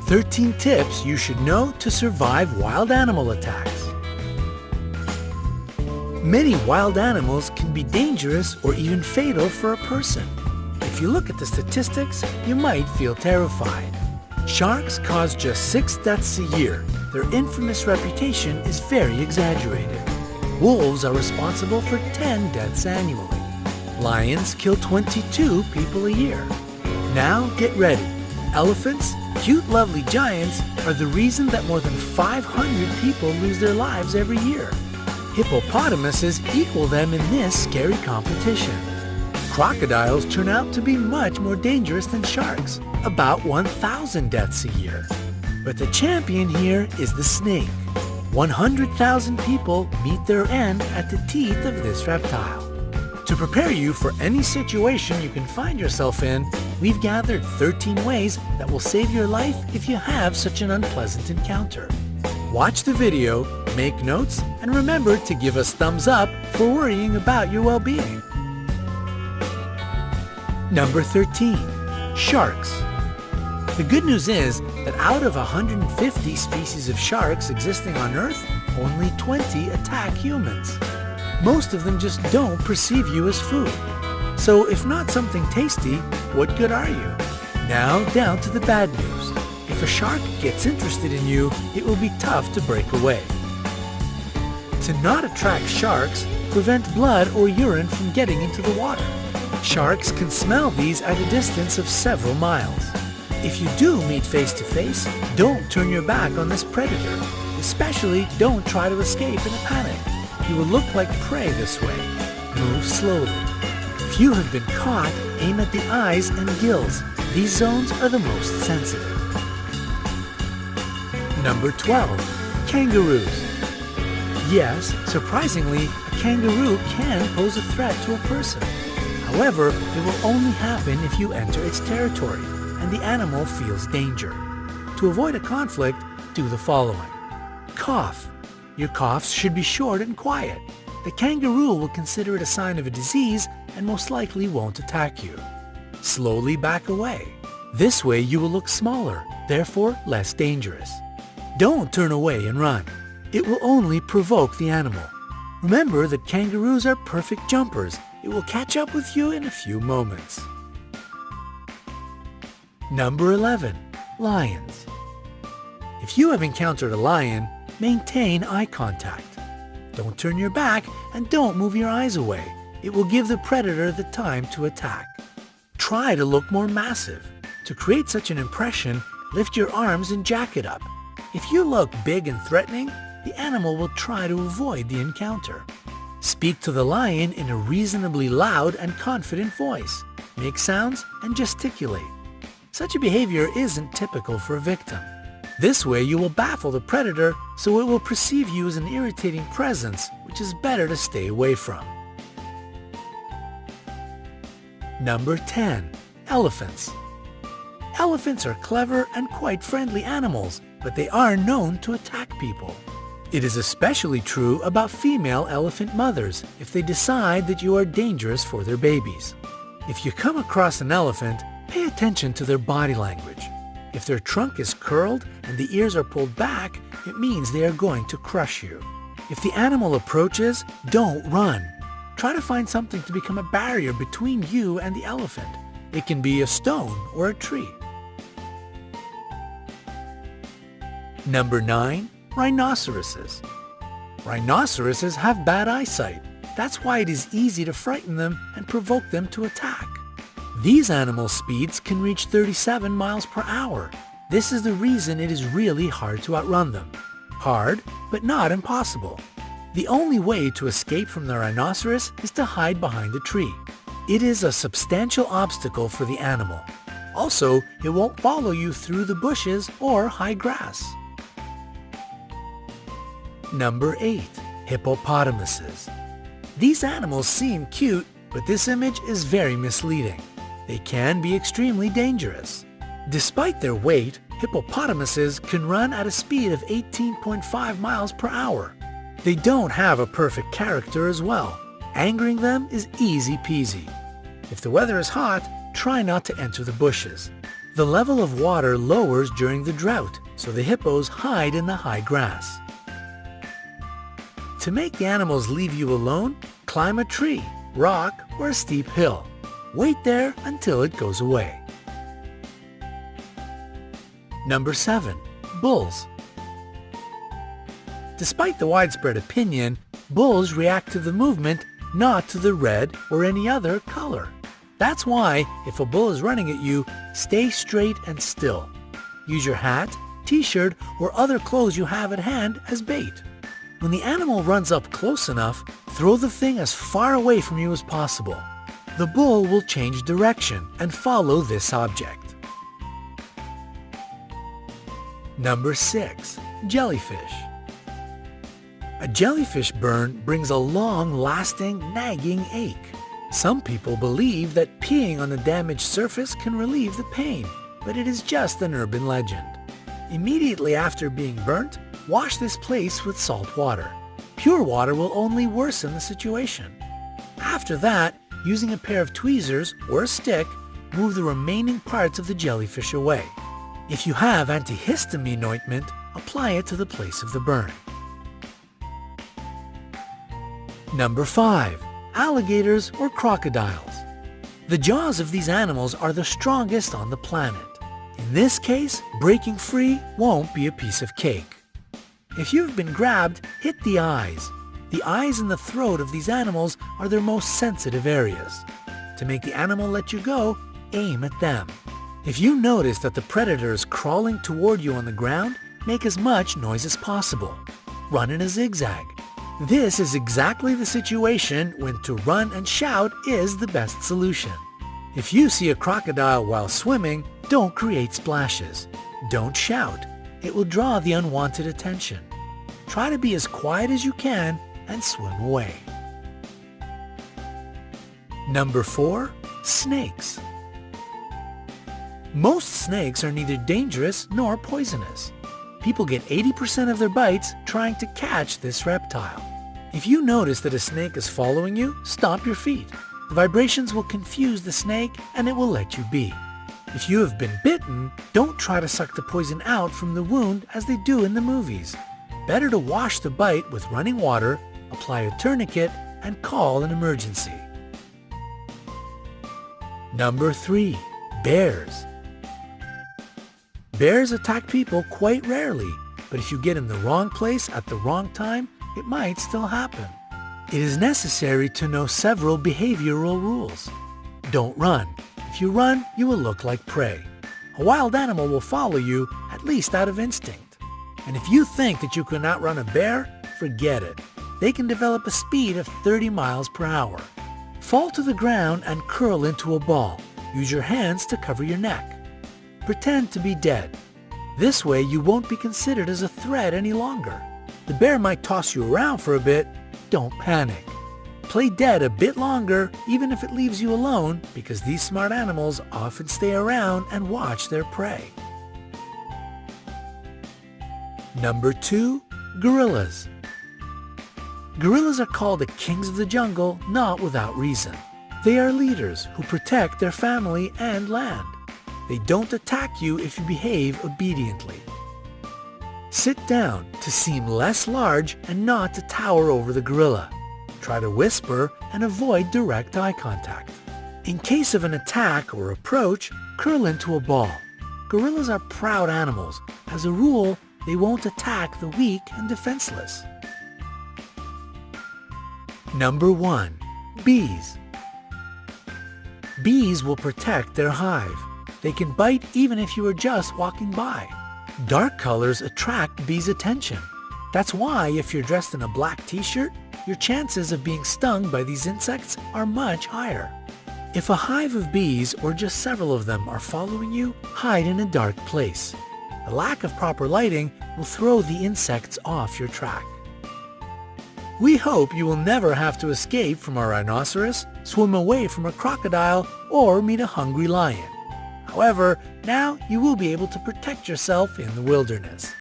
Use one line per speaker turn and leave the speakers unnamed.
13 tips you should know to survive wild animal attacks. Many wild animals can be dangerous or even fatal for a person. If you look at the statistics, you might feel terrified. Sharks cause just 6 deaths a year. Their infamous reputation is very exaggerated. Wolves are responsible for 10 deaths annually. Lions kill 22 people a year. Now get ready. Elephants, cute lovely giants, are the reason that more than 500 people lose their lives every year. Hippopotamuses equal them in this scary competition. Crocodiles turn out to be much more dangerous than sharks, about 1,000 deaths a year. But the champion here is the snake. 100,000 people meet their end at the teeth of this reptile. To prepare you for any situation you can find yourself in, we've gathered 13 ways that will save your life if you have such an unpleasant encounter. Watch the video, make notes, and remember to give us thumbs up for worrying about your well-being. Number 13. Sharks. The good news is that out of 150 species of sharks existing on Earth, only 20 attack humans. Most of them just don't perceive you as food. So if not something tasty, what good are you? Now down to the bad news. If a shark gets interested in you, it will be tough to break away. To not attract sharks, prevent blood or urine from getting into the water. Sharks can smell these at a distance of several miles. If you do meet face to face, don't turn your back on this predator. Especially don't try to escape in a panic. You will look like prey this way. Move slowly. If you have been caught, aim at the eyes and gills. These zones are the most sensitive. Number 12. Kangaroos. Yes, surprisingly, a kangaroo can pose a threat to a person. However, it will only happen if you enter its territory and the animal feels danger. To avoid a conflict, do the following. Cough. Your coughs should be short and quiet. The kangaroo will consider it a sign of a disease and most likely won't attack you. Slowly back away. This way you will look smaller, therefore less dangerous. Don't turn away and run. It will only provoke the animal. Remember that kangaroos are perfect jumpers. It will catch up with you in a few moments. Number 11. Lions. If you have encountered a lion, maintain eye contact. Don't turn your back and don't move your eyes away. It will give the predator the time to attack. Try to look more massive. To create such an impression, lift your arms and jack it up. If you look big and threatening, the animal will try to avoid the encounter. Speak to the lion in a reasonably loud and confident voice. Make sounds and gesticulate. Such a behavior isn't typical for a victim. This way you will baffle the predator, so it will perceive you as an irritating presence, which is better to stay away from. Number 10. Elephants. Elephants are clever and quite friendly animals, but they are known to attack people. It is especially true about female elephant mothers if they decide that you are dangerous for their babies. If you come across an elephant, pay attention to their body language. If their trunk is curled and the ears are pulled back, it means they are going to crush you. If the animal approaches, don't run. Try to find something to become a barrier between you and the elephant. It can be a stone or a tree. Number 9. Rhinoceroses. Rhinoceroses have bad eyesight. That's why it is easy to frighten them and provoke them to attack. These animal speeds can reach 37 miles per hour. This is the reason it is really hard to outrun them. Hard, but not impossible. The only way to escape from the rhinoceros is to hide behind a tree. It is a substantial obstacle for the animal. Also, it won't follow you through the bushes or high grass. Number 8. Hippopotamuses. These animals seem cute, but this image is very misleading. They can be extremely dangerous. Despite their weight, hippopotamuses can run at a speed of 18.5 miles per hour. They don't have a perfect character as well. Angering them is easy peasy. If the weather is hot, try not to enter the bushes. The level of water lowers during the drought, so the hippos hide in the high grass. To make the animals leave you alone, climb a tree, rock, or a steep hill. Wait there until it goes away. Number 7. Bulls. Despite the widespread opinion, bulls react to the movement, not to the red or any other color. That's why, if a bull is running at you, stay straight and still. Use your hat, t-shirt, or other clothes you have at hand as bait. When the animal runs up close enough, throw the thing as far away from you as possible. The bull will change direction and follow this object. Number 6. Jellyfish. A jellyfish burn brings a long-lasting, nagging ache. Some people believe that peeing on a damaged surface can relieve the pain, but it is just an urban legend. Immediately after being burnt, wash this place with salt water. Pure water will only worsen the situation. After that, using a pair of tweezers or a stick, move the remaining parts of the jellyfish away. If you have antihistamine ointment, apply it to the place of the burn. Number 5. Alligators or crocodiles. The jaws of these animals are the strongest on the planet. In this case, breaking free won't be a piece of cake. If you've been grabbed, hit the eyes. The eyes and the throat of these animals are their most sensitive areas. To make the animal let you go, aim at them. If you notice that the predator is crawling toward you on the ground, make as much noise as possible. Run in a zigzag. This is exactly the situation when to run and shout is the best solution. If you see a crocodile while swimming, don't create splashes. Don't shout. It will draw the unwanted attention. Try to be as quiet as you can and swim away. Number 4. Snakes. Most snakes are neither dangerous nor poisonous. People get 80% of their bites trying to catch this reptile. If you notice that a snake is following you, stomp your feet. The vibrations will confuse the snake and it will let you be. If you have been bitten, don't try to suck the poison out from the wound as they do in the movies. Better to wash the bite with running water, apply a tourniquet, and call an emergency. Number 3. Bears. Bears attack people quite rarely, but if you get in the wrong place at the wrong time, it might still happen. It is necessary to know several behavioral rules. Don't run. If you run, you will look like prey. A wild animal will follow you, at least out of instinct. And if you think that you can outrun a bear, forget it. They can develop a speed of 30 miles per hour. Fall to the ground and curl into a ball. Use your hands to cover your neck. Pretend to be dead. This way you won't be considered as a threat any longer. The bear might toss you around for a bit. Don't panic. Play dead a bit longer, even if it leaves you alone, because these smart animals often stay around and watch their prey. Number 2. Gorillas. Gorillas are called the kings of the jungle, not without reason. They are leaders who protect their family and land. They don't attack you if you behave obediently. Sit down to seem less large and not to tower over the gorilla. Try to whisper and avoid direct eye contact. In case of an attack or approach, curl into a ball. Gorillas are proud animals. As a rule, they won't attack the weak and defenseless. Number 1. Bees. Bees will protect their hive. They can bite even if you are just walking by. Dark colors attract bees' attention. That's why if you're dressed in a black t-shirt, your chances of being stung by these insects are much higher. If a hive of bees or just several of them are following you, hide in a dark place. The lack of proper lighting will throw the insects off your track. We hope you will never have to escape from a rhinoceros, swim away from a crocodile, or meet a hungry lion. However, now you will be able to protect yourself in the wilderness.